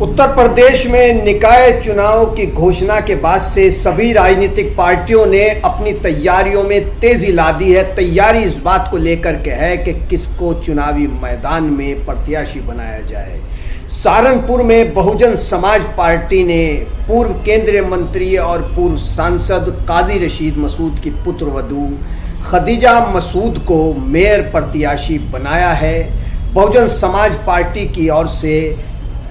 उत्तर प्रदेश में निकाय चुनाव की घोषणा के बाद से सभी राजनीतिक पार्टियों ने अपनी तैयारियों में तेजी ला दी है। तैयारी इस बात को लेकर के है कि किसको चुनावी मैदान में प्रत्याशी बनाया जाए। सहारनपुर में बहुजन समाज पार्टी ने पूर्व केंद्रीय मंत्री और पूर्व सांसद काजी रशीद मसूद की पुत्रवधू खदीजा मसूद को मेयर प्रत्याशी बनाया है। बहुजन समाज पार्टी की ओर से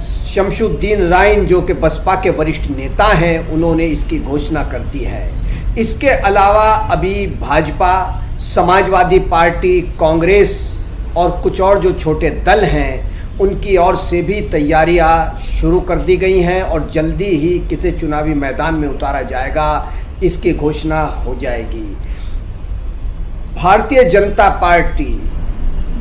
शमशुद्दीन राइन जो कि बसपा के वरिष्ठ नेता हैं, उन्होंने इसकी घोषणा कर दी है। इसके अलावा अभी भाजपा, समाजवादी पार्टी, कांग्रेस और कुछ और जो छोटे दल हैं उनकी ओर से भी तैयारियां शुरू कर दी गई हैं और जल्दी ही किसे चुनावी मैदान में उतारा जाएगा इसकी घोषणा हो जाएगी। भारतीय जनता पार्टी,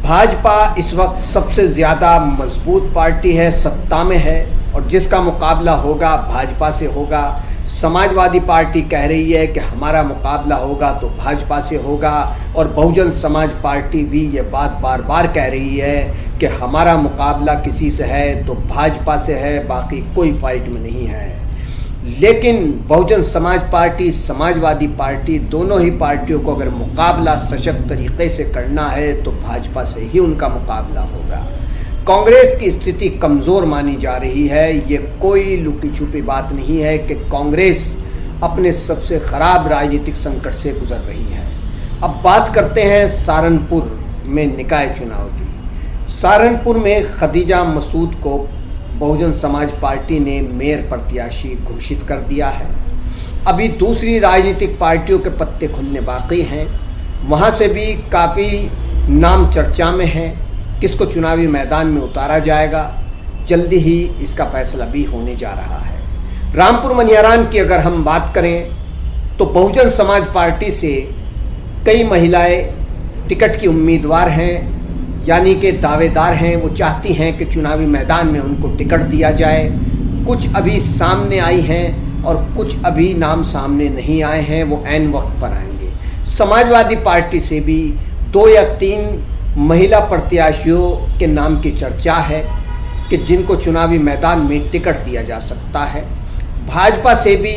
भाजपा इस वक्त सबसे ज़्यादा मजबूत पार्टी है, सत्ता में है और जिसका मुकाबला होगा भाजपा से होगा। समाजवादी पार्टी कह रही है कि हमारा मुकाबला होगा तो भाजपा से होगा और बहुजन समाज पार्टी भी ये बात बार बार कह रही है कि हमारा मुकाबला किसी से है तो भाजपा से है, बाकी कोई फाइट में नहीं है। लेकिन बहुजन समाज पार्टी, समाजवादी पार्टी, दोनों ही पार्टियों को अगर मुकाबला सशक्त तरीके से करना है तो भाजपा से ही उनका मुकाबला होगा। कांग्रेस की स्थिति कमज़ोर मानी जा रही है। ये कोई लुकी छुपी बात नहीं है कि कांग्रेस अपने सबसे खराब राजनीतिक संकट से गुजर रही है। अब बात करते हैं सहारनपुर में निकाय चुनाव की। सहारनपुर में खदीजा मसूद को बहुजन समाज पार्टी ने मेयर प्रत्याशी घोषित कर दिया है। अभी दूसरी राजनीतिक पार्टियों के पत्ते खुलने बाकी हैं, वहां से भी काफ़ी नाम चर्चा में हैं। किसको चुनावी मैदान में उतारा जाएगा, जल्दी ही इसका फैसला भी होने जा रहा है। रामपुर मनियारान की अगर हम बात करें तो बहुजन समाज पार्टी से कई महिलाएं टिकट की उम्मीदवार हैं, यानी कि दावेदार हैं। वो चाहती हैं कि चुनावी मैदान में उनको टिकट दिया जाए। कुछ अभी सामने आई हैं और कुछ अभी नाम सामने नहीं आए हैं, वो ऐन वक्त पर आएंगे। समाजवादी पार्टी से भी 2 या 3 महिला प्रत्याशियों के नाम की चर्चा है कि जिनको चुनावी मैदान में टिकट दिया जा सकता है। भाजपा से भी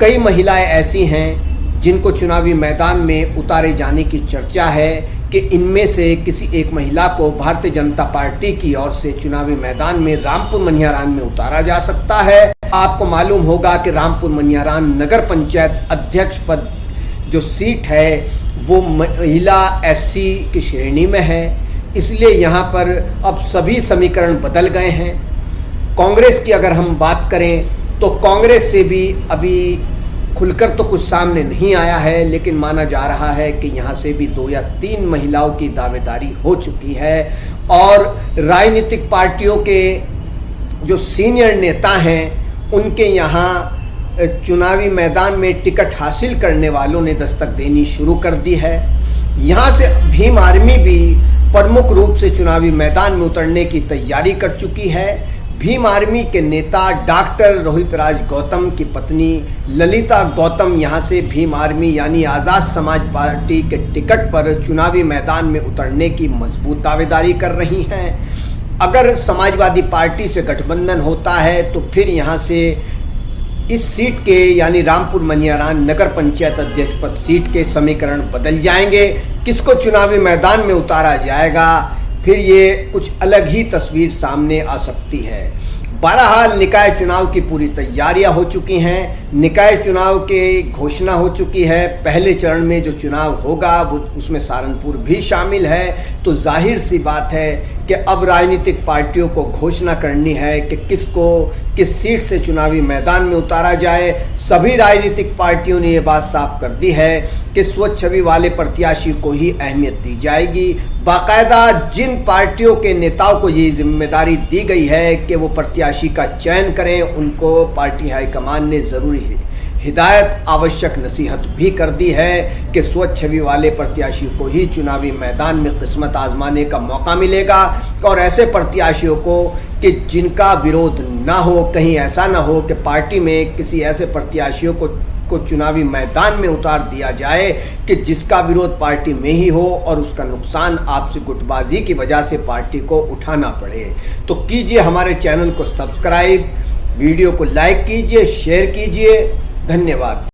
कई महिलाएं ऐसी हैं जिनको चुनावी मैदान में उतारे जाने की चर्चा है कि इनमें से किसी एक महिला को भारतीय जनता पार्टी की ओर से चुनावी मैदान में रामपुर मनियारान में उतारा जा सकता है। आपको मालूम होगा कि रामपुर मनियारान नगर पंचायत अध्यक्ष पद जो सीट है वो महिला एससी की श्रेणी में है, इसलिए यहाँ पर अब सभी समीकरण बदल गए हैं। कांग्रेस की अगर हम बात करें तो कांग्रेस से भी अभी खुलकर तो कुछ सामने नहीं आया है, लेकिन माना जा रहा है कि यहाँ से भी 2 या 3 महिलाओं की दावेदारी हो चुकी है और राजनीतिक पार्टियों के जो सीनियर नेता हैं उनके यहाँ चुनावी मैदान में टिकट हासिल करने वालों ने दस्तक देनी शुरू कर दी है। यहाँ से भीम आर्मी भी प्रमुख रूप से चुनावी मैदान में उतरने की तैयारी कर चुकी है। भीम आर्मी के नेता डॉक्टर रोहित राज गौतम की पत्नी ललिता गौतम यहाँ से भीम आर्मी यानी आज़ाद समाज पार्टी के टिकट पर चुनावी मैदान में उतरने की मजबूत दावेदारी कर रही हैं। अगर समाजवादी पार्टी से गठबंधन होता है तो फिर यहाँ से इस सीट के यानी रामपुर मनियारान नगर पंचायत अध्यक्ष पद सीट के समीकरण बदल जाएंगे। किसको चुनावी मैदान में उतारा जाएगा, फिर ये कुछ अलग ही तस्वीर सामने आ सकती है। बहरहाल निकाय चुनाव की पूरी तैयारियां हो चुकी हैं। निकाय चुनाव की घोषणा हो चुकी है। पहले चरण में जो चुनाव होगा वो उसमें सहारनपुर भी शामिल है। तो जाहिर सी बात है कि अब राजनीतिक पार्टियों को घोषणा करनी है कि किसको किस सीट से चुनावी मैदान में उतारा जाए। सभी राजनीतिक पार्टियों ने ये बात साफ कर दी है कि स्वच्छ छवि वाले प्रत्याशी को ही अहमियत दी जाएगी। बाकायदा जिन पार्टियों के नेताओं को ये जिम्मेदारी दी गई है कि वो प्रत्याशी का चयन करें, उनको पार्टी हाईकमान ने ज़रूरी हिदायत, आवश्यक नसीहत भी कर दी है कि स्वच्छ छवि वाले प्रत्याशी को ही चुनावी मैदान में किस्मत आजमाने का मौका मिलेगा और ऐसे प्रत्याशियों को कि जिनका विरोध ना हो, कहीं ऐसा ना हो कि पार्टी में किसी ऐसे प्रत्याशियों को को चुनावी मैदान में उतार दिया जाए कि जिसका विरोध पार्टी में ही हो और उसका नुकसान आपसी गुटबाजी की वजह से पार्टी को उठाना पड़े। तो कीजिए हमारे चैनल को सब्सक्राइब, वीडियो को लाइक कीजिए, शेयर कीजिए। धन्यवाद।